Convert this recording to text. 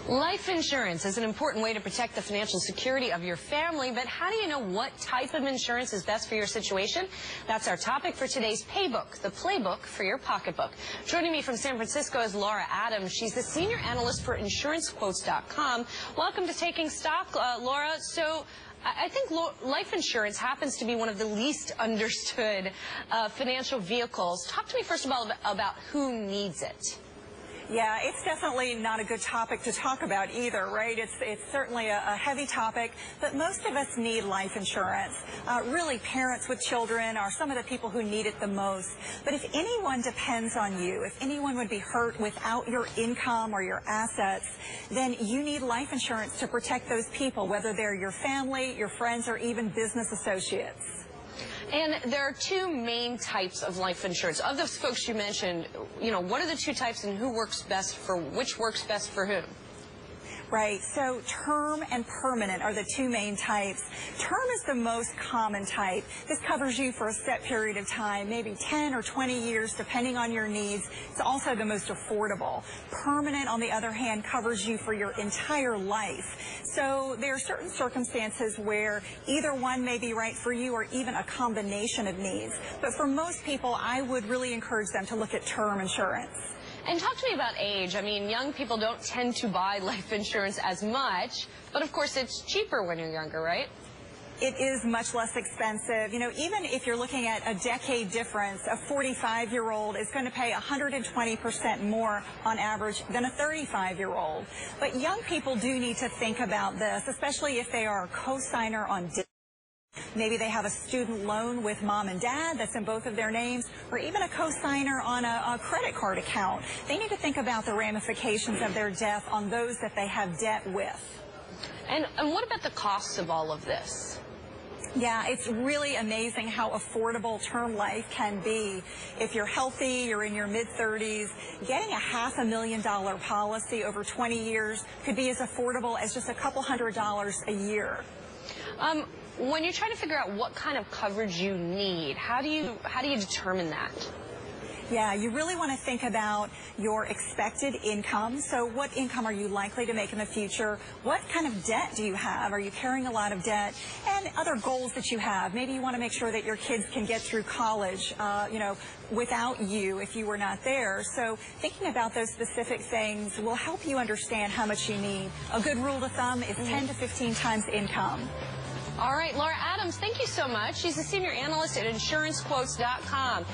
Life insurance is an important way to protect the financial security of your family, but how do you know what type of insurance is best for your situation? That's our topic for today's Paybook, the playbook for your pocketbook. Joining me from San Francisco is Laura Adams. She's the senior analyst for InsuranceQuotes.com. Welcome to Taking Stock, Laura. So I think life insurance happens to be one of the least understood financial vehicles. Talk to me first of all about who needs it. Yeah, it's definitely not a good topic to talk about either, right? It's certainly a heavy topic, but most of us need life insurance. Really, parents with children are some of the people who need it the most. But if anyone depends on you, if anyone would be hurt without your income or your assets, then you need life insurance to protect those people, whether they're your family, your friends, or even business associates. And there are two main types of life insurance. Of those folks you mentioned, what are the two types and who works best for which works best for whom? Right. So term and permanent are the two main types. Term is the most common type. This covers you for a set period of time, maybe 10 or 20 years, depending on your needs. It's also the most affordable. Permanent, on the other hand, covers you for your entire life. So there are certain circumstances where either one may be right for you or even a combination of needs. But for most people, I would really encourage them to look at term insurance. And talk to me about age. I mean, young people don't tend to buy life insurance as much, but of course it's cheaper when you're younger, right? It is much less expensive. Even if you're looking at a decade difference, a 45-year-old is going to pay 120% more on average than a 35-year-old. But young people do need to think about this, especially if they are a co-signer on debt. Maybe they have a student loan with mom and dad that's in both of their names, or even a co-signer on a credit card account. They need to think about the ramifications of their death on those that they have debt with. And what about the costs of all of this? Yeah, it's really amazing how affordable term life can be. If you're healthy, you're in your mid-30s, getting a $500,000 policy over 20 years could be as affordable as just a couple $100s a year. When you're trying to figure out what kind of coverage you need, how do you determine that? Yeah, you really want to think about your expected income. So what income are you likely to make in the future? What kind of debt do you have? Are you carrying a lot of debt? And other goals that you have. Maybe you want to make sure that your kids can get through college, without you if you were not there. So thinking about those specific things will help you understand how much you need. A good rule of thumb is 10 to 15 times income. All right, Laura Adams, thank you so much. She's a senior analyst at InsuranceQuotes.com.